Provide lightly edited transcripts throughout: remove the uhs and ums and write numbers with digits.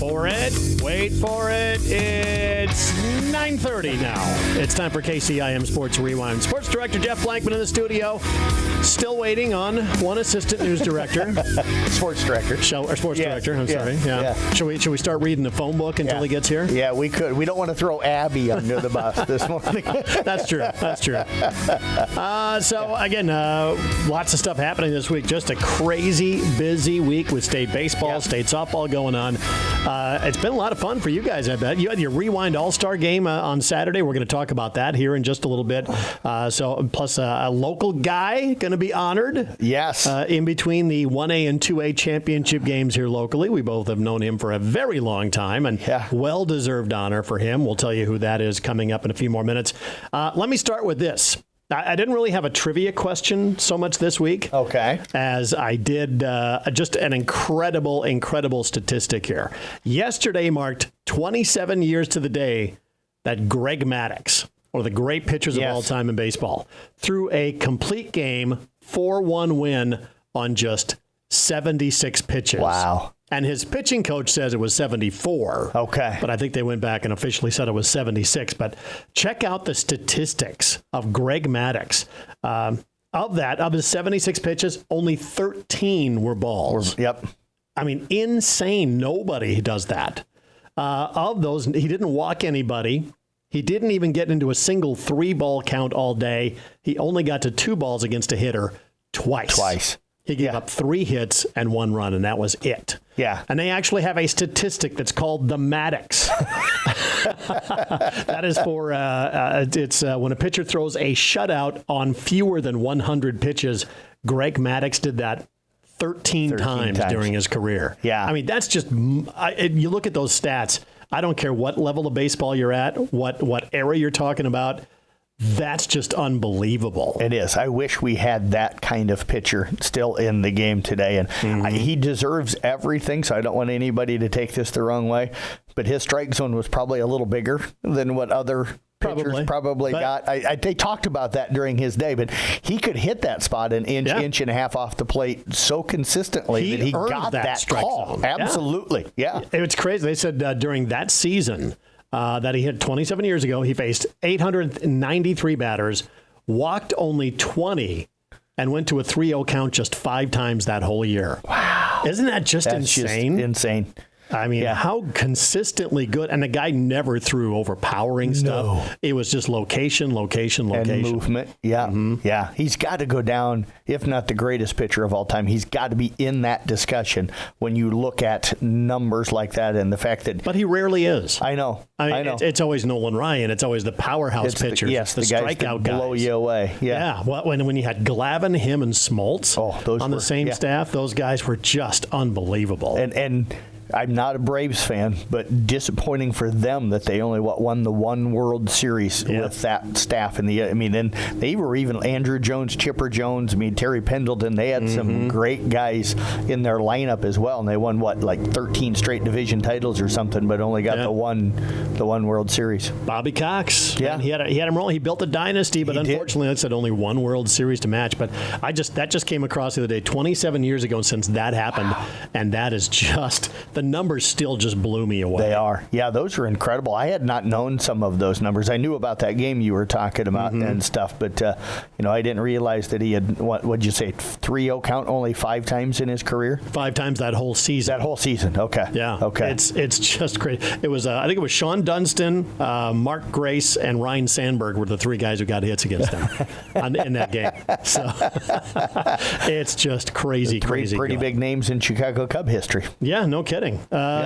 for it. Wait for it. It's 9:30 now. It's time for KCIM Sports Rewind. Sports Director Jeff Blankman in the studio. Still waiting on one assistant news director. Sports director. Director, I'm sorry. Yeah. Should we start reading the phone book until he gets here? Yeah, we could. We don't want to throw Abby under the bus this morning. That's true. So, again, lots of stuff happening this week. Just a crazy busy week with state baseball, state softball going on. It's been a lot of fun for you guys, I bet. You had your Rewind All-Star game on Saturday. We're going to talk about that here in just a little bit. Plus a local guy going to be honored. Yes. In between the 1A and 2A championship games here locally. We both have known him for a very long time, and well-deserved honor for him. We'll tell you who that is coming up in a few more minutes. Let me start with this. I didn't really have a trivia question so much this week. Okay. As I did just an incredible statistic here. Yesterday marked 27 years to the day that Greg Maddux, one of the great pitchers of all time in baseball, threw a complete game 4-1 win on just 76 pitches. Wow. And his pitching coach says it was 74. Okay. But I think they went back and officially said it was 76. But check out the statistics of Greg Maddux. Of his 76 pitches, only 13 were balls. Yep. I mean, insane. Nobody does that. Of those, he didn't walk anybody. He didn't even get into a single 3-ball count all day. He only got to 2 balls against a hitter twice. He gave up 3 hits and 1 run, and that was it. Yeah. And they actually have a statistic that's called the Maddux. That is for it's when a pitcher throws a shutout on fewer than 100 pitches. Greg Maddux did that 13 times during his career. Yeah. I mean, that's just you look at those stats. I don't care what level of baseball you're at, what era you're talking about. That's just unbelievable. It is. I wish we had that kind of pitcher still in the game today. And he deserves everything, so I don't want anybody to take this the wrong way. But his strike zone was probably a little bigger than what other pitchers probably got. They talked about that during his day, but he could hit that spot an inch and a half off the plate so consistently that he got that strike call. Zone. Absolutely. Yeah. It's crazy. They said during that season, that he hit 27 years ago. He faced 893 batters, walked only 20, and went to a 3-0 count just 5 times that whole year. Wow. Isn't that just insane? Just insane. I mean, how consistently good. And the guy never threw overpowering stuff. No. It was just location. And movement. Yeah. Mm-hmm. Yeah. He's got to go down, if not the greatest pitcher of all time. He's got to be in that discussion when you look at numbers like that and the fact that. But he rarely is. I know. I mean, it's always Nolan Ryan. It's always the powerhouse pitchers. The strikeout guys. Blow you away. Yeah. Well, when you had Glavine, him, and Smoltz on the same staff, those guys were just unbelievable. And I'm not a Braves fan, but disappointing for them that they only won the one World Series with that staff. And then they were even Andrew Jones, Chipper Jones, Terry Pendleton. They had some great guys in their lineup as well, and they won 13 straight division titles or something, but only got the one World Series. Bobby Cox, he had him rolling. He built a dynasty, but unfortunately, that's only one World Series to match. But that just came across the other day, 27 years ago since that happened, and that is just. The numbers still just blew me away. They are. Yeah, those are incredible. I had not known some of those numbers. I knew about that game you were talking about and stuff, but I didn't realize that he had, what'd you say, 3-0 count only 5 times in his career? 5 times that whole season. Okay. Yeah. Okay. It's just crazy. It was, I think it was Sean Dunston, Mark Grace, and Ryan Sandberg were the 3 guys who got hits against him in that game. So it's just crazy. Pretty big names in Chicago Cub history. Yeah, no kidding.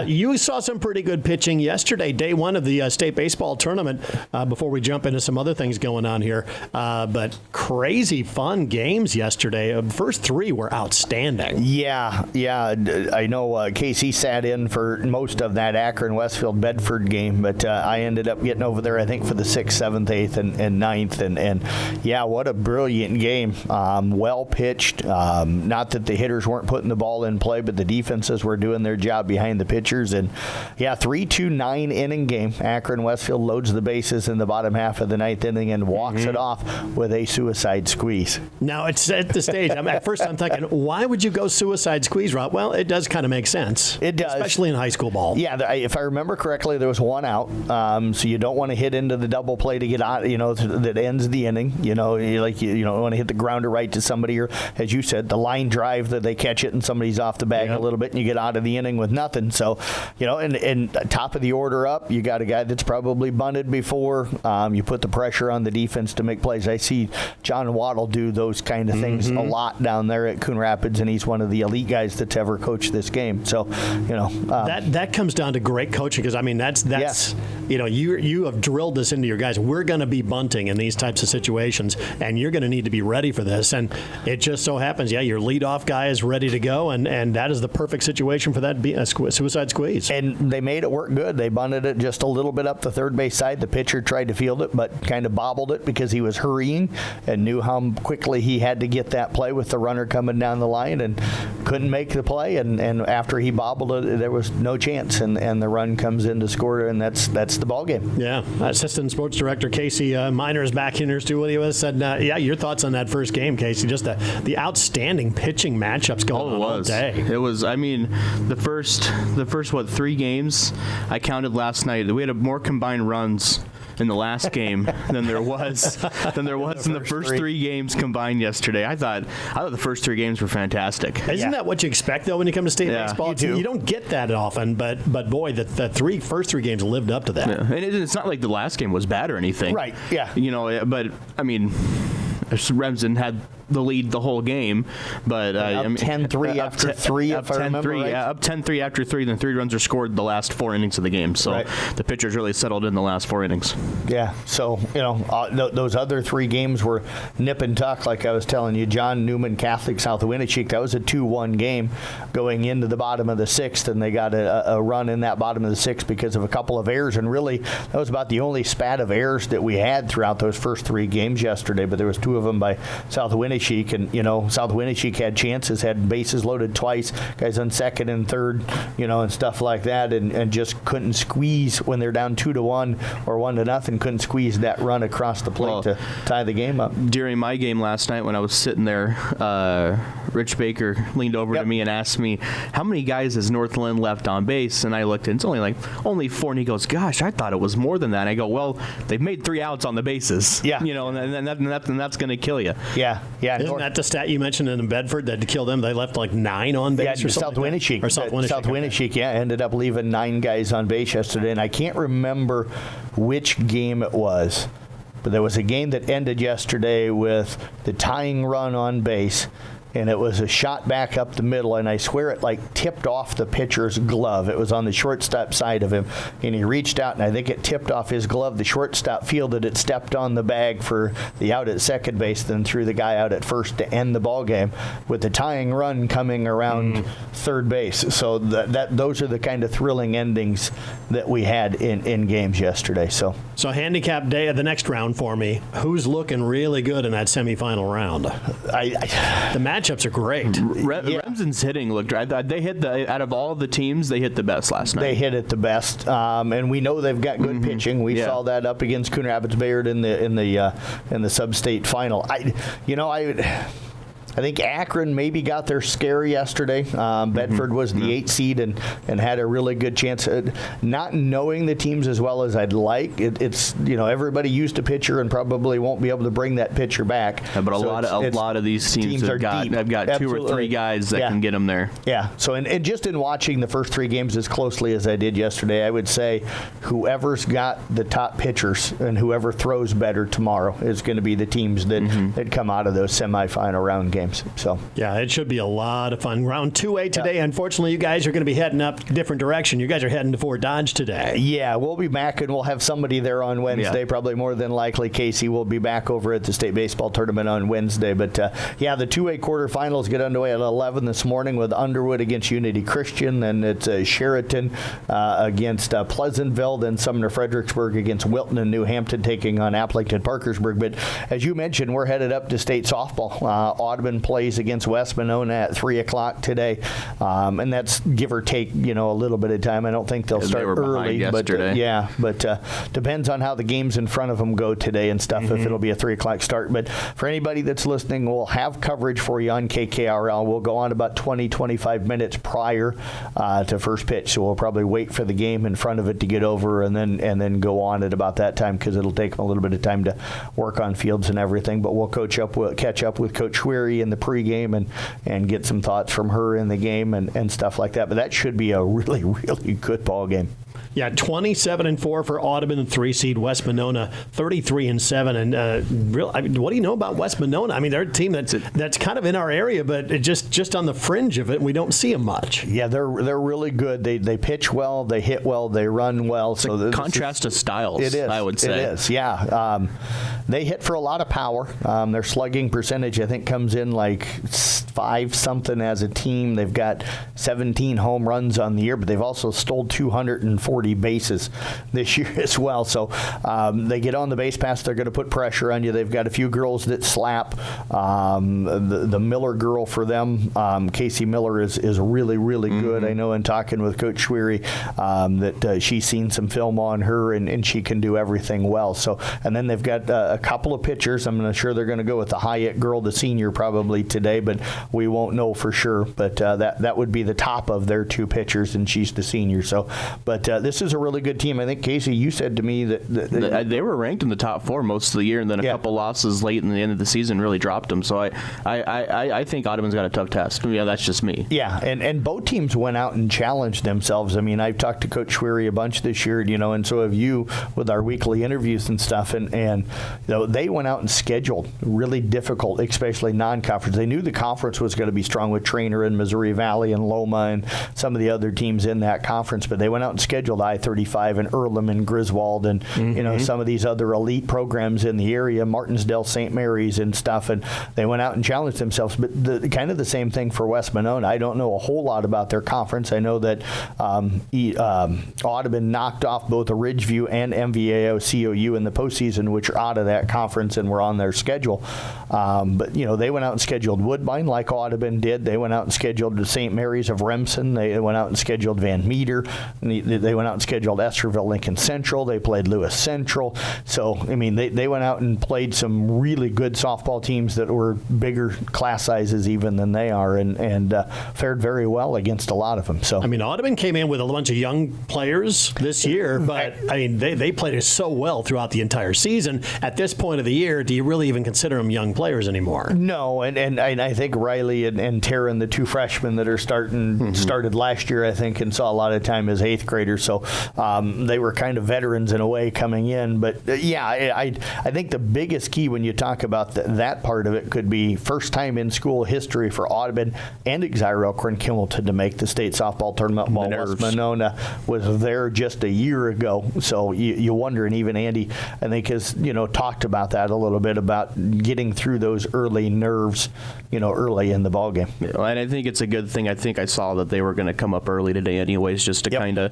You saw some pretty good pitching yesterday, day 1 of the state baseball tournament, before we jump into some other things going on here. But crazy fun games yesterday. First 3 were outstanding. Yeah. I know KC sat in for most of that Akron, Westfield, Bedford game, but I ended up getting over there, I think, for the 6th, 7th, 8th, and 9th. And what a brilliant game. Well pitched. Not that the hitters weren't putting the ball in play, but the defenses were doing their job job behind the pitchers. And, 3-2-9 inning game. Akron Westfield loads the bases in the bottom half of the ninth inning and walks it off with a suicide squeeze. Now, it's at the stage. At first, I'm thinking, why would you go suicide squeeze route? Well, it does kind of make sense. It does. Especially in high school ball. Yeah, if I remember correctly, there was one out. So you don't want to hit into the double play to get out, that ends the inning. You don't want to hit the grounder right to somebody, or, as you said, the line drive that they catch it and somebody's off the bag a little bit and you get out of the inning with nothing. So, and top of the order up, you got a guy that's probably bunted before. You put the pressure on the defense to make plays. I see John Waddle do those kind of things a lot down there at Coon Rapids, and he's one of the elite guys that's ever coached this game. So, that comes down to great coaching, because that's you have drilled this into your guys. We're going to be bunting in these types of situations, and you're going to need to be ready for this. And it just so happens, your leadoff guy is ready to go, and that is the perfect situation for that suicide squeeze. And they made it work good. They bunted it just a little bit up the third base side. The pitcher tried to field it, but kind of bobbled it because he was hurrying and knew how quickly he had to get that play with the runner coming down the line, and couldn't make the play. And after he bobbled it, there was no chance, and the run comes in to score, and that's the ball game. Yeah. Assistant Sports Director Casey Miner is back in here studio with us. Said, your thoughts on that first game, Casey? Just the outstanding pitching matchups going on all day. It was. I mean, the first 3 games I counted last night. We had more combined runs in the last game than there was in the first 3 games combined yesterday. I thought the first 3 games were fantastic. Isn't that what you expect, though, when you come to state baseball? You don't get that often, but boy, the first 3 games lived up to that. Yeah. And it's not like the last game was bad or anything. Right, yeah. But, I mean, Remsen had the lead the whole game, but up 10-3 after 3, if I remember right. Yeah, up 10-3 after 3, then 3 runs are scored the last 4 innings of the game. So the pitchers really settled in the last 4 innings. Yeah, so those other 3 games were nip and tuck, like I was telling you. John Newman Catholic, South of Winnecheek, that was a 2-1 game going into the bottom of the 6th, and they got a run in that bottom of the 6th because of a couple of errors, and really that was about the only spat of errors that we had throughout those first 3 games yesterday, but there was 2 of them by South of Winnecheek, and South of Winnecheek had chances, had bases loaded twice, guys on second and third, and stuff like that, and just couldn't squeeze when they're down 2-1 or 1-0, couldn't squeeze that run across the plate to tie the game up. During my game last night when I was sitting there, Rich Baker leaned over to me and asked me, how many guys has Northland left on base? And I looked, and it's only 4, and he goes, gosh, I thought it was more than that. And I go, well, they've made 3 outs on the bases. Yeah. And that's going to kill you. Yeah. Isn't that the stat you mentioned in Bedford that to kill them, they left 9 on base or something? South Winnecheek. South Winnecheek, ended up leaving 9 guys on base yesterday, and I can't remember which game it was, but there was a game that ended yesterday with the tying run on base, and it was a shot back up the middle, and I swear it tipped off the pitcher's glove. It was on the shortstop side of him, and he reached out, and I think it tipped off his glove. The shortstop fielded it, stepped on the bag for the out at second base, then threw the guy out at first to end the ball game, with the tying run coming around third base. So those are the kind of thrilling endings that we had in games yesterday. So handicap day of the next round for me. Who's looking really good in that semifinal round? The matchups are great. Remsen's hitting looked right. They hit out of all the teams, they hit the best last night. They hit it the best, and we know they've got good pitching. We saw that up against Coon Rapids Bayard in the sub-state final. I think Akron maybe got their scare yesterday. Bedford was the 8th seed and had a really good chance. Not knowing the teams as well as I'd like, it's everybody used a pitcher and probably won't be able to bring that pitcher back. Yeah, but a lot of these teams have got deep. I've got Absolutely. 2 or 3 guys that can get them there. Yeah. So and just in watching the first 3 games as closely as I did yesterday, I would say whoever's got the top pitchers and whoever throws better tomorrow is going to be the teams that come out of those semifinal round games. So yeah, it should be a lot of fun. Round 2A today. Unfortunately, you guys are going to be heading up a different direction. You guys are heading to Fort Dodge today. Yeah, we'll be back, and we'll have somebody there on Wednesday. Probably more than likely, Casey will be back over at the state baseball tournament on Wednesday. But the 2A quarterfinals get underway at 11 this morning with Underwood against Unity Christian, and it's Sheraton against Pleasantville, then Sumner Fredericksburg against Wilton and New Hampton taking on Applington Parkersburg. But as you mentioned, we're headed up to state softball. Audubon Audubon plays against West Monona at 3 o'clock today, and that's give or take, a little bit of time. I don't think they'll start early, but depends on how the games in front of them go today and stuff. If it'll be a 3 o'clock start. But for anybody that's listening, we'll have coverage for you on KKRL. We'll go on about 20-25 minutes prior to first pitch, so we'll probably wait for the game in front of it to get over, and then go on at about that time, because it'll take them a little bit of time to work on fields and everything. But we'll catch up with Coach Schwery in the pregame and get some thoughts from her in the game and stuff like that. But that should be a really, really good ball game. Yeah, 27-4 for Audubon, the 3 seed. West Monona 33-7. And what do you know about West Monona? I mean, they're a team that's kind of in our area, but it just on the fringe of it. We don't see them much. Yeah, they're really good. They pitch well, they hit well, they run well. So the contrast of styles. It is. I would say it is. Yeah, they hit for a lot of power. Their slugging percentage, I think, comes in like 5 something as a team. They've got 17 home runs on the year, but they've also stole 240 bases this year as well. So they get on the base pass, they're going to put pressure on you. They've got a few girls that slap. The Miller girl for them, Casey Miller, is really, really good. I know in talking with Coach Schwery that she's seen some film on her, and she can do everything well. So, and then they've got a couple of pitchers. I'm not sure they're going to go with the Hyatt girl, the senior, probably today, but we won't know for sure. But that would be the top of their 2 pitchers, and she's the senior. So, but this is a really good team. I think, Casey, you said to me that they were ranked in the top 4 most of the year, and then a couple losses late in the end of the season really dropped them. So I think Audubon's got a tough test. Yeah, that's just me. Yeah, and both teams went out and challenged themselves. I mean, I've talked to Coach Schwery a bunch this year, and so have you with our weekly interviews and stuff. And they went out and scheduled really difficult, especially non-conference. They knew the conference was going to be strong with Trainer and Missouri Valley and Loma and some of the other teams in that conference, but they went out and scheduled I-35 and Earlham and Griswold and some of these other elite programs in the area, Martinsdale, St. Mary's and stuff, and they went out and challenged themselves. But kind of the same thing for West Monona. I don't know a whole lot about their conference. I know that Audubon knocked off both Ridgeview and MVAO COU in the postseason, which are out of that conference and were on their schedule. But they went out and scheduled Woodbine like Audubon did. They went out and scheduled the St. Mary's of Remsen. They went out and scheduled Van Meter. They went out and scheduled Estherville Lincoln Central. They played Lewis Central. So, I mean, they went out and played some really good softball teams that were bigger class sizes even than they are, and fared very well against a lot of them. So, I mean, Audubon came in with a bunch of young players this year, but I mean, they played it so well throughout the entire season. At this point of the year, do you really even consider them young players anymore? No, and I think Riley and Taryn, the 2 freshmen that are started last year, I think, and saw a lot of time as 8th graders. So they were kind of veterans in a way coming in. But I think the biggest key when you talk about that part of it could be first time in school history for Audubon and Exira Elkhorn Kimmelton to make the state softball tournament while West Monona was there just a year ago. So you wonder, and even Andy, I think, has talked about that a little bit, about getting through those early nerves, early in the ballgame. And I think it's a good thing. I think I saw that they were going to come up early today anyways, just to kind of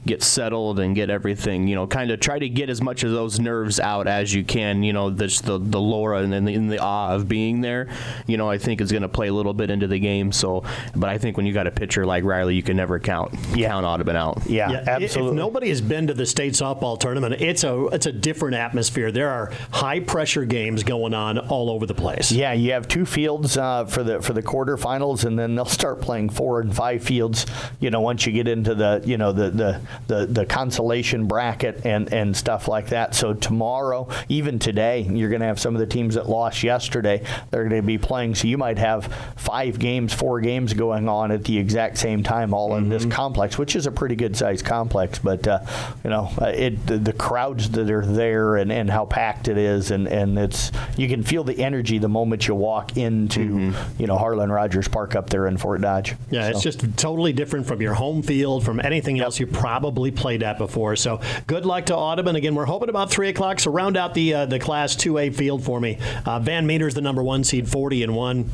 get settled and get everything, kind of try to get as much of those nerves out as you can, the Laura and then the awe of being there, I think is going to play a little bit into the game. So, but I think when you got a pitcher like Riley, you can never count Audubon out. Yeah, absolutely. If nobody has been to the state softball tournament, it's a different atmosphere. There are high pressure games going on all over the place. Yeah, you have 2 fields for the quarterfinals, and then they'll start playing 4 and 5 fields. Once you get into the consolation bracket and stuff like that. So tomorrow, even today, you're going to have some of the teams that lost yesterday. They're going to be playing. So you might have 4 games going on at the exact same time, all in this complex, which is a pretty good sized complex. But the crowds that are there and how packed it is, and it's, you can feel the energy the moment you walk into Harlan Rogers Park up there in Fort Dodge. Yeah, it's just totally different from your home field, from anything else you probably played at before. So good luck to Audubon. Again, we're hoping about 3 o'clock. So round out the Class 2A field for me. Van Meter's the number 1 seed, 40-1.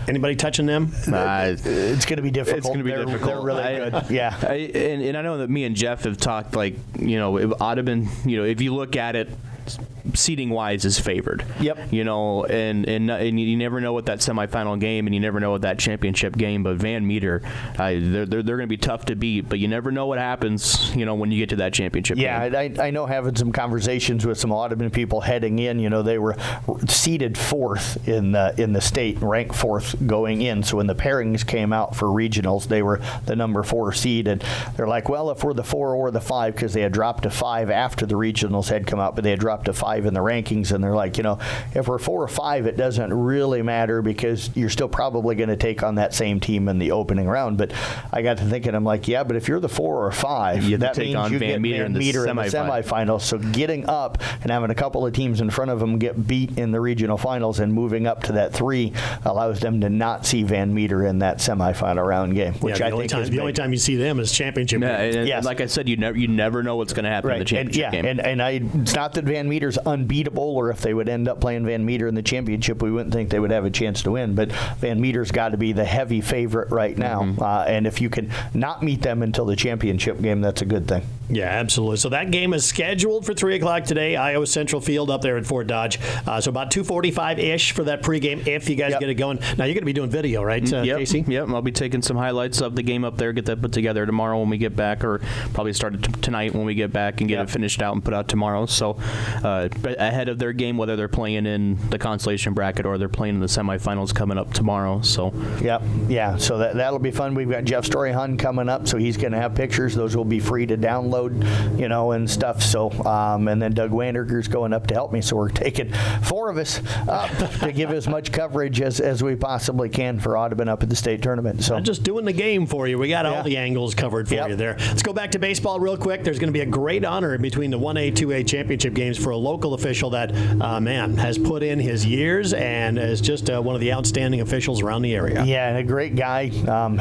Anybody touching them? It's going to be difficult. It's going to be difficult. They're really good. Yeah. And I know that me and Jeff have talked, Audubon, if you look at it, seeding wise is favored. Yep. You know, and you never know what that semifinal game, and you never know what that championship game. But Van Meter, they're going to be tough to beat. But you never know what happens. You know, when you get to that championship game. Yeah, I know, having some conversations with some Audubon people heading in. You know, they were seeded 4th in the state, ranked 4th going in. So when the pairings came out for regionals, they were the number 4 seed, and they're like, well, if we're the 4 or the 5, because they had dropped to 5 after the regionals had come out, but they had dropped to 5 in the rankings, and they're like, you know, if we're 4 or 5, it doesn't really matter because you're still probably going to take on that same team in the opening round. But I got to thinking, I'm like, yeah, but if you're the 4 or 5, that means you get Van Meter in the semifinals. So getting up and having a couple of teams in front of them get beat in the regional finals and moving up to that 3 allows them to not see Van Meter in that semifinal round game, which I think is the only time you see them is championship. Yes. Like I said, you never know what's going to happen in the championship game. And it's not that Van Meter's unbeatable, or if they would end up playing Van Meter in the championship, we wouldn't think they would have a chance to win. But Van Meter's got to be the heavy favorite right now. And if you can not meet them until the championship game, that's a good thing. Yeah, absolutely. So that game is scheduled for 3 o'clock today, Iowa Central Field up there at Fort Dodge. So about 2:45-ish for that pregame if you guys get it going. Now, you're going to be doing video, right, Casey? Yep, I'll be taking some highlights of the game up there, get that put together tomorrow when we get back, or probably start it tonight when we get back and get it finished out and put out tomorrow. So ahead of their game, whether they're playing in the consolation bracket or they're playing in the semifinals coming up tomorrow. So yeah. So that'll be fun. We've got Jeff Storyhun coming up, so he's going to have pictures. Those will be free to download, you know, and stuff. So and then Doug Wanderger's going up to help me. So we're taking 4 of us up to give as much coverage as we possibly can for Audubon up at the state tournament. So not just doing the game for you. We got all the angles covered for you there. Let's go back to baseball real quick. There's going to be a great honor between the 1A, 2A championship games for a local official that, has put in his years and is just one of the outstanding officials around the area. Yeah, and a great guy.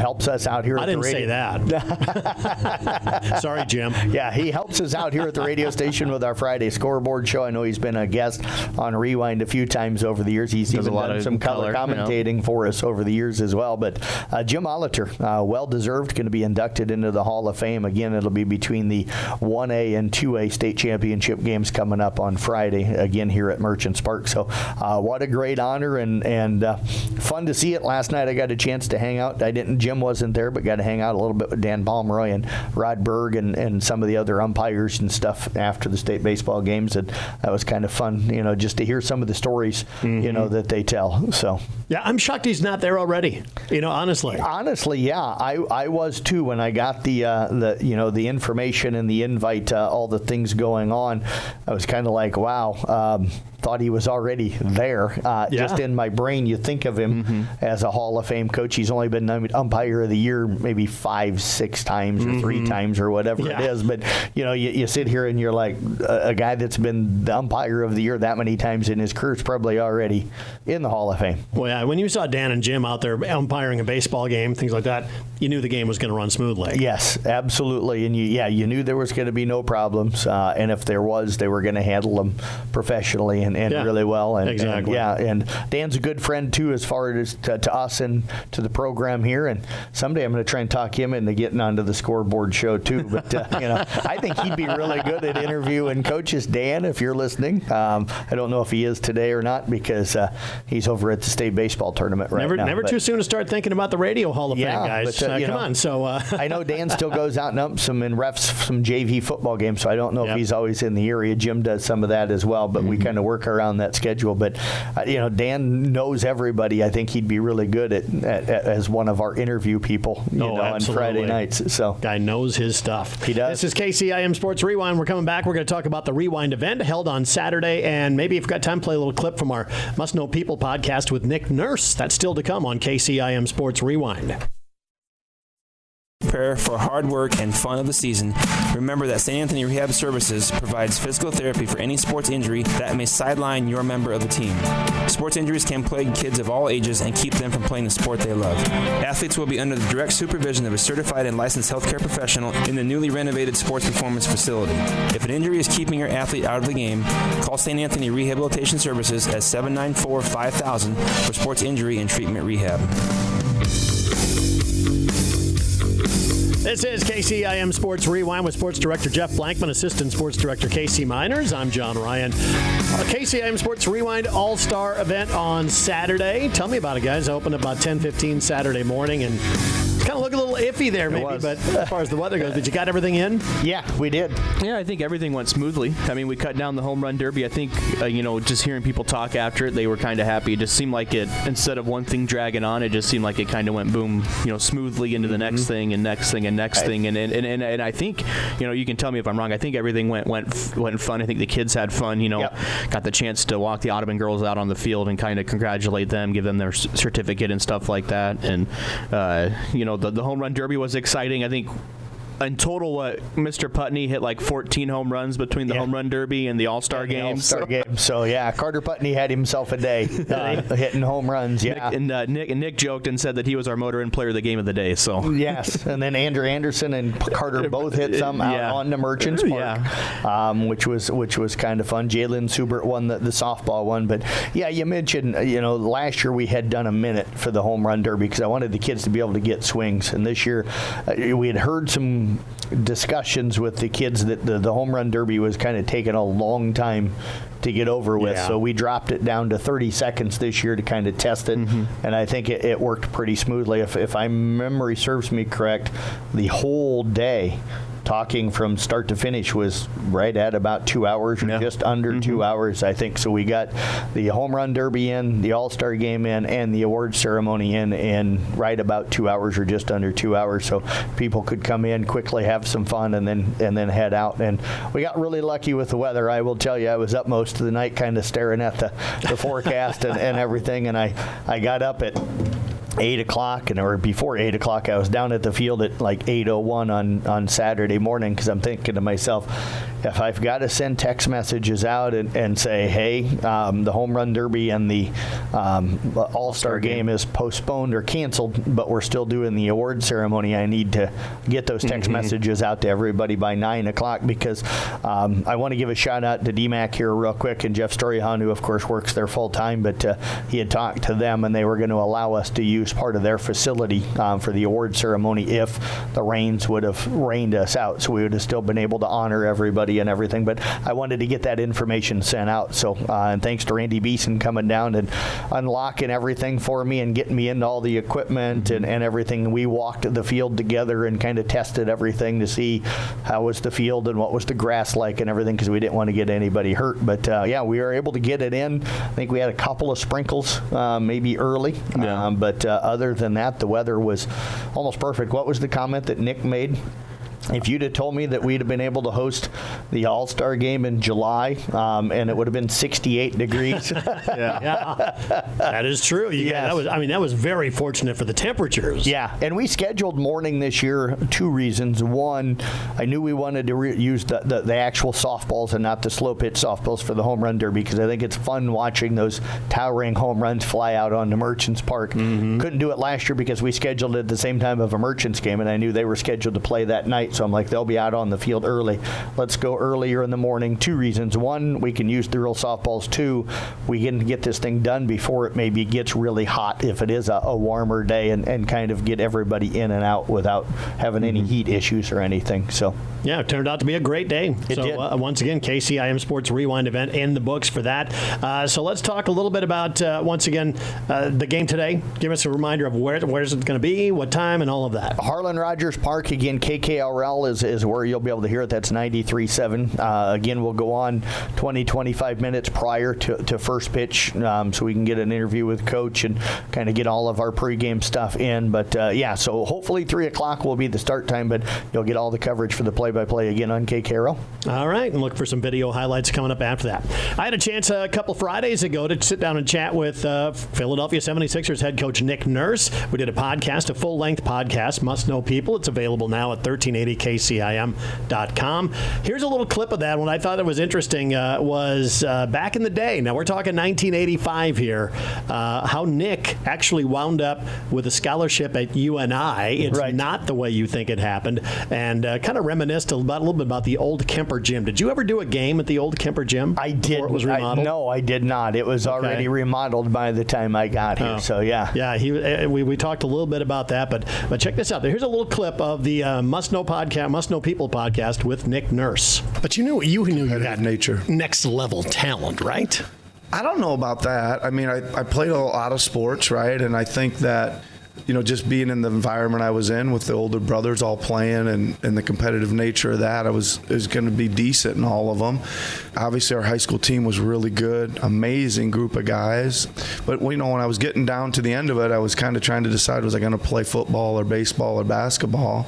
Helps us out here at the radio. I didn't say that. Sorry, Jim. Yeah, he helps us out here at the radio station with our Friday scoreboard show. I know he's been a guest on Rewind a few times over the years. He's even done some color commentating for us over the years as well. But Jim Oliter, well-deserved, going to be inducted into the Hall of Fame. Again, it'll be between the 1A and 2A state championship games coming up on Friday, again here at Merchants Park. So what a great honor and fun to see it. Last night I got a chance to hang out. Jim wasn't there, but got to hang out a little bit with Dan Pomeroy and Rod Berg and some of the other umpires and stuff after the state baseball games. And that was kind of fun, you know, just to hear some of the stories, you know, that they tell. So yeah, I'm shocked he's not there already. You know, honestly, yeah, I was too when I got the information and the invite, all the things going on. I was kind of like, wow. Thought he was already there. Just in my brain, you think of him as a Hall of Fame coach. He's only been named Umpire of the Year maybe 5-6 times or 3 times or whatever it is. But, you know, you sit here and you're like, a guy that's been the Umpire of the Year that many times in his career is probably already in the Hall of Fame. Well, yeah, when you saw Dan and Jim out there umpiring a baseball game, things like that, you knew the game was going to run smoothly. Yes, absolutely. And you knew there was going to be no problems. And if there was, they were going to handle them professionally and really well. And, exactly. And Dan's a good friend, too, as far as to us and to the program here. And someday I'm going to try and talk him into getting onto the scoreboard show, too. But, you know, I think he'd be really good at interviewing coaches. Dan, if you're listening. I don't know if he is today or not because he's over at the state baseball tournament right now. Never too soon to start thinking about the Radio Hall of Fame, guys. But, come on. So I know Dan still goes out and umps some and refs some JV football games, so I don't know if he's always in the area. Jim does some of that as well, but we kind of work around that schedule. But you know, Dan knows everybody. I think he'd be really good at as one of our interview people, you know, on Friday nights. So guy knows his stuff. He does. This is KCIM Sports Rewind. We're coming back. We're going to talk about the Rewind event held on Saturday, and maybe if you've got time, play a little clip from our Must Know People podcast with Nick Nurse. That's still to come on KCIM Sports Rewind. Prepare for hard work and fun of the season. Remember that St. Anthony Rehab Services provides physical therapy for any sports injury that may sideline your member of the team. Sports injuries can plague kids of all ages and keep them from playing the sport they love. Athletes will be under the direct supervision of a certified and licensed healthcare professional in the newly renovated sports performance facility. If an injury is keeping your athlete out of the game, call St. Anthony Rehabilitation Services at 794-5000 for sports injury and treatment rehab. This is KCIM Sports Rewind with Sports Director Jeff Blankman, Assistant Sports Director Casey Miners. I'm John Ryan. KCIM Sports Rewind All-Star event on Saturday. Tell me about it, guys. I opened about 10:15 Saturday morning, and it's kind of looking a little iffy there, maybe. But as far as the weather goes, but you got everything in? Yeah, we did. Yeah, I think everything went smoothly. I mean, we cut down the home run derby. I think, just hearing people talk after it, they were kind of happy. It just seemed like it, instead of one thing dragging on, it just seemed like it kind of went boom, smoothly into the next thing and next thing and next thing. And I think, you can tell me if I'm wrong. I think everything went fun. I think the kids had fun. Got the chance to walk the Audubon girls out on the field and kind of congratulate them, give them their certificate and stuff like that. And the home run derby was exciting. I think in total, Mr. Putney hit like 14 home runs between the home run derby and the All-Star game. So yeah, Carter Putney had himself a day hitting home runs. Yeah, Nick joked and said that he was our motor and player of the game of the day. So yes, and then Andrew Anderson and Carter both hit some out on the Merchants Park, which was kind of fun. Jalen Subert won the softball one, but yeah, you mentioned last year we had done a minute for the home run derby because I wanted the kids to be able to get swings, and this year we had heard some discussions with the kids that the home run derby was kind of taking a long time to get over with, so we dropped it down to 30 seconds this year to kind of test it, and I think it worked pretty smoothly. If my memory serves me correct, the whole day talking from start to finish was right at about 2 hours, or just under 2 hours, I think. So we got the home run derby in, the All-Star game in, and the awards ceremony in right about 2 hours, or just under 2 hours. So people could come in quickly, have some fun, and then head out. And we got really lucky with the weather. I will tell you, I was up most of the night kind of staring at the forecast and everything, and I got up at 8 o'clock, or before 8 o'clock, I was down at the field at like 8:01 on Saturday morning, because I'm thinking to myself, if I've got to send text messages out and say, hey, the home run derby and the All-Star game is postponed or canceled, but we're still doing the award ceremony, I need to get those text messages out to everybody by 9 o'clock, because I want to give a shout out to DMAC here real quick, and Jeff Storyhan, who of course works there full time, but he had talked to them, and they were going to allow us to use part of their facility for the award ceremony if the rains would have rained us out, so we would have still been able to honor everybody and everything. But I wanted to get that information sent out, so and thanks to Randy Beeson coming down and unlocking everything for me and getting me into all the equipment and everything. We walked the field together and kind of tested everything to see how was the field and what was the grass like and everything, because we didn't want to get anybody hurt. But we were able to get it in. I think we had a couple of sprinkles maybe early, but other than that, the weather was almost perfect. What was the comment that Nick made? If you'd have told me that we'd have been able to host the All-Star game in July and it would have been 68 degrees. That is true. That was very fortunate for the temperatures. Yeah, and we scheduled morning this year, two reasons. One, I knew we wanted to use the actual softballs and not the slow pitch softballs for the home run derby, because I think it's fun watching those towering home runs fly out on the Merchants Park. Couldn't do it last year because we scheduled it at the same time of a Merchants game, and I knew they were scheduled to play that night. So I'm like, they'll be out on the field early. Let's go earlier in the morning. Two reasons. One, we can use the real softballs. Two, we can get this thing done before it maybe gets really hot if it is a warmer day, and kind of get everybody in and out without having any heat issues or anything. So yeah, it turned out to be a great day. It did. Once again, KCIM Sports Rewind event in the books for that. So let's talk a little bit about, once again, the game today. Give us a reminder of where's it going to be, what time, and all of that. Harlan Rogers Park, again, KKRL is where you'll be able to hear it. That's 93.7. Again, we'll go on 20-25 minutes prior to first pitch, so we can get an interview with Coach and kind of get all of our pregame stuff in. But so hopefully 3 o'clock will be the start time, but you'll get all the coverage for the play-by-play again on KKRL. All right, and look for some video highlights coming up after that. I had a chance a couple Fridays ago to sit down and chat with Philadelphia 76ers head coach Nick Nurse. We did a full-length podcast, Must Know People. It's available now at 1380 KCIM.com. Here's a little clip of that. What I thought it was interesting was back in the day. Now, we're talking 1985 here, how Nick actually wound up with a scholarship at UNI. It's not the way you think it happened. And kind of reminisced a little bit about the old Kemper Gym. Did you ever do a game at the old Kemper Gym? I did. It was remodeled? No, I did not. It was already remodeled by the time I got here. So, yeah. Yeah, we talked a little bit about that. But check this out. Here's a little clip of the Must Know People podcast with Nick Nurse. But you knew you had nature, next level talent, right? I don't know about that. I mean, I played a lot of sports, right? And I think that, just being in the environment I was in with the older brothers all playing and the competitive nature of that, it was going to be decent in all of them. Obviously, our high school team was really good, amazing group of guys. But, when I was getting down to the end of it, I was kind of trying to decide, was I going to play football or baseball or basketball?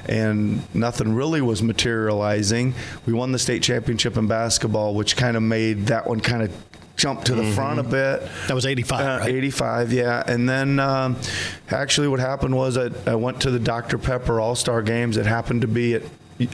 And nothing really was materializing. We won the state championship in basketball, which kind of made that one kind of jump to the front a bit. That was 85, right? 85, yeah. And then actually what happened was I went to the Dr. Pepper All-Star Games. It happened to be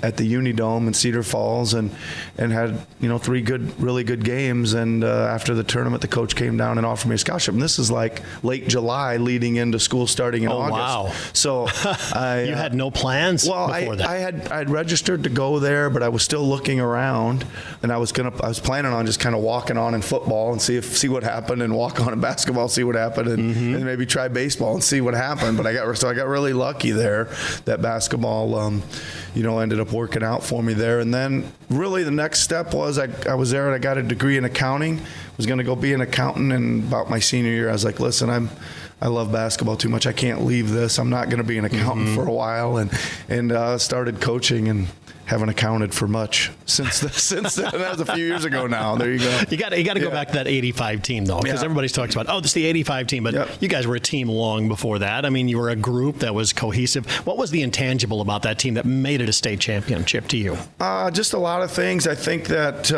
at the Unidome in Cedar Falls and had 3 really good games. And after the tournament, the coach came down and offered me a scholarship. And this is like late July, leading into school starting in August. Wow! So you had no plans before that. I had registered to go there, but I was still looking around, and I was planning on just kind of walking on in football and see what happened, and walk on in basketball, see what happened, and maybe try baseball and see what happened. But I got really lucky there that basketball ended up working out for me there. And then really the next step was I was there and I got a degree in accounting. Was going to go be an accountant, and about my senior year I was like, listen, I love basketball too much. I can't leave this. I'm not going to be an accountant for a while, and started coaching and haven't accounted for much since then. That was a few years ago now. There you go. You got to go back to that 85 team, though, because everybody's talks about, this is the 85 team, but you guys were a team long before that. I mean, you were a group that was cohesive. What was the intangible about that team that made it a state championship to you? Just a lot of things. I think that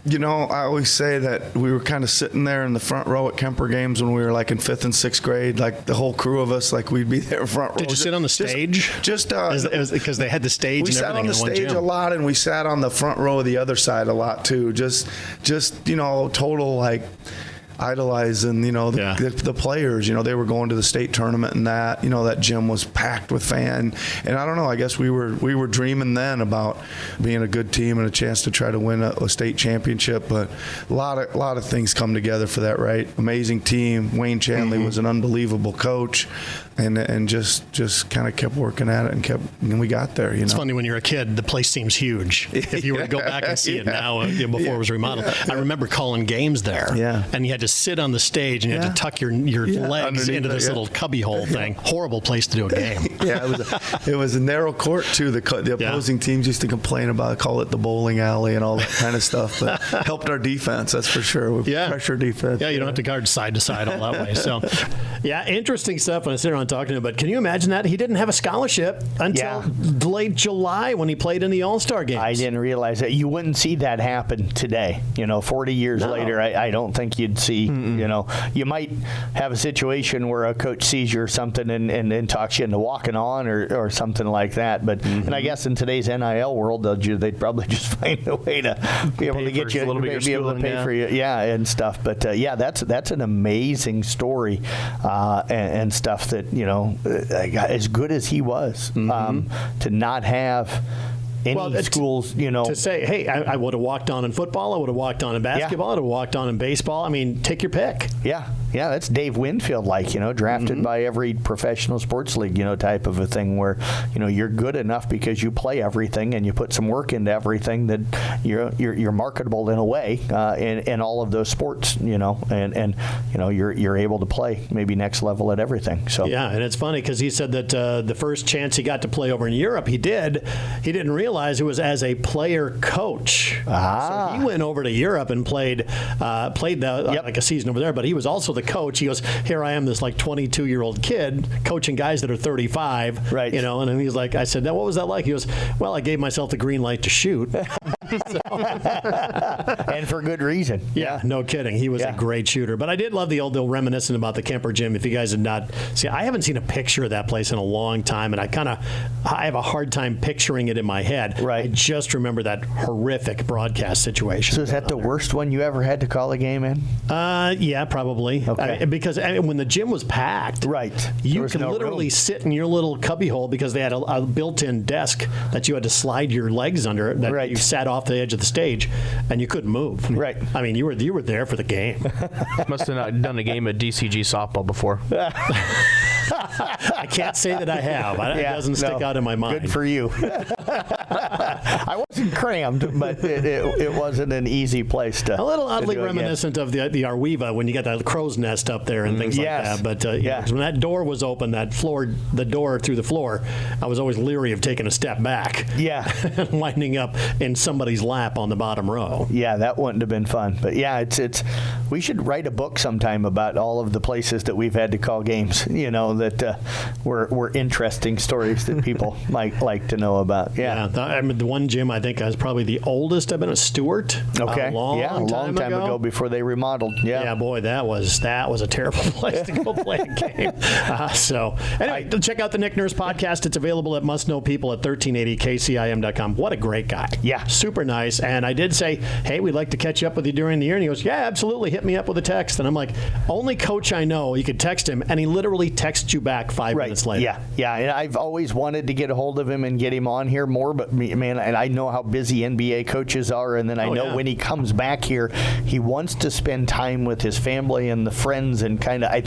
I always say that we were kind of sitting there in the front row at Kemper games when we were like in 5th and 6th grade, like the whole crew of us, like we'd be there front row. Did you sit on the stage? Just because they had the stage and everything in one gym. We sat on the stage a lot, and we sat on the front row of the other side a lot too. Just total like idolizing, the players. They were going to the state tournament, and that gym was packed with fans. And I don't know, I guess we were dreaming then about being a good team and a chance to try to win a state championship. But a lot of things come together for that, right? Amazing team. Wayne Chandley was an unbelievable coach, and just kind of kept working at it and we got there. It's funny, when you're a kid, the place seems huge. If you were to go back and see it now, before it was remodeled. I remember calling games there, and you had to sit on the stage and you had to tuck your legs into this little cubby hole thing. Horrible place to do a game. It was a narrow court too. The opposing teams used to complain about, call it the bowling alley and all that kind of stuff, but helped our defense, that's for sure. Pressure defense. Yeah, you don't have to guard side to side all that way. So, interesting stuff when I sit around talking to him. But can you imagine that? He didn't have a scholarship until late July when he played in the All-Star games. I didn't realize that. You wouldn't see that happen today. 40 years later, I don't think you'd see. You might have a situation where a coach sees you or something and talks you into walking on or something like that. But and I guess in today's NIL world, they'd probably just find a way to be able to get you a little bit, be able to pay for you, and stuff. But that's an amazing story and stuff that as good as he was, to not have any schools, to say, hey, I would have walked on in football, I would have walked on in basketball, I would have walked on in baseball. I mean, take your pick. Yeah, that's Dave Winfield drafted by every professional sports league, type of a thing where, you're good enough because you play everything and you put some work into everything that you're marketable in a way in all of those sports, and you're able to play maybe next level at everything. So and it's funny because he said that the first chance he got to play over in Europe, he didn't realize it was as a player coach. So he went over to Europe and played like a season over there, but he was also the coach. He goes, here I am, this like 22-year-old kid coaching guys that are 35, right? And then he's like, I said, now what was that like? He goes, well, I gave myself the green light to shoot. And for good reason. Yeah, no kidding. He was a great shooter. But I did love the old reminiscent about the Kemper Gym. If you guys had not seen, I haven't seen a picture of that place in a long time, and I have a hard time picturing it in my head. Right. I just remember that horrific broadcast situation. So is that the worst one you ever had to call a game in? Yeah, probably. Okay. Because when the gym was packed, Right. you was could no literally room. sit in your little cubbyhole because they had a built-in desk that you had to slide your legs under that Right. you sat off the edge of the stage, and you couldn't move. Right. I mean, you were there for the game. Must have not done a game of DCG softball before. I can't say that I have. It doesn't stick out in my mind. Good for you. I wasn't crammed, but it wasn't an easy place to. A little oddly to do reminiscent of the Arweva when you got that crow's nest up there and things Yes. like that. But Yeah. 'cause when that door was open, the door through the floor, I was always leery of taking a step back. Yeah. and winding up in somebody's lap on the bottom row. Yeah, that wouldn't have been fun. But yeah, it's we should write a book sometime about all of the places that we've had to call games. That were interesting stories that people might like to know about. Yeah. I mean, the one gym I think I was probably the oldest I've been a Stewart. Okay. A long time ago before they remodeled. Yeah. Yeah, boy, that was a terrible place to go play a game. So anyway, check out the Nick Nurse podcast. It's available at Must Know People at 1380kcim.com. What a great guy. Yeah. Super nice. And I did say, hey, we'd like to catch up with you during the year. And he goes, yeah, absolutely. Hit me up with a text. And I'm like, only coach I know, you could text him. And he literally texts you back 5 minutes later. Yeah. And I've always wanted to get a hold of him and get him on here more, but man, and I know how busy NBA coaches are, and then I know when he comes back here, he wants to spend time with his family and the friends, and kind of, I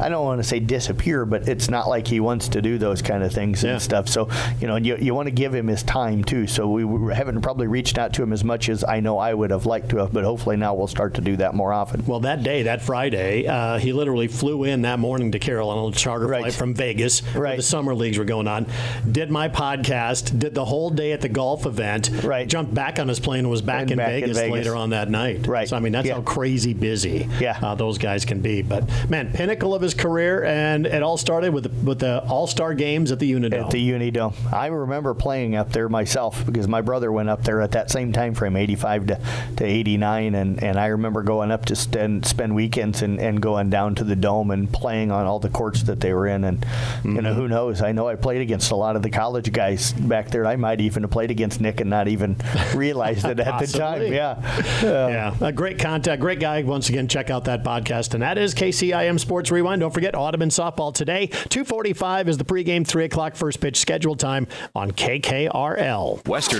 don't want to say disappear, but it's not like he wants to do those kind of things and stuff. So, you want to give him his time too. So we haven't probably reached out to him as much as I know I would have liked to have, but hopefully now we'll start to do that more often. Well, that Friday, he literally flew in that morning to Carroll on a charter flight from Vegas, where the summer leagues were going on. Did my podcast, did the whole day at the golf event, jumped back on his plane and was back in Vegas later on that night. Right. So, I mean, that's how crazy busy those guys can be. But, man, pinnacle of his career, and it all started with the All-Star games at the Unidome. At the Unidome. I remember playing up there myself because my brother went up there at that same time frame, 85 to 89, and I remember going up to spend weekends and going down to the Dome and playing on all the courts that they were in. And, who knows? I know I played against a lot of the college guys back there. I might even have played against Nick and not even realized it at the time. Yeah. A great contact, great guy. Once again, check out that podcast. And that is KCIM Sports Rewind. Don't forget Audubon softball today. 2:45 is the pregame, 3 o'clock first pitch schedule time on KKRL. Western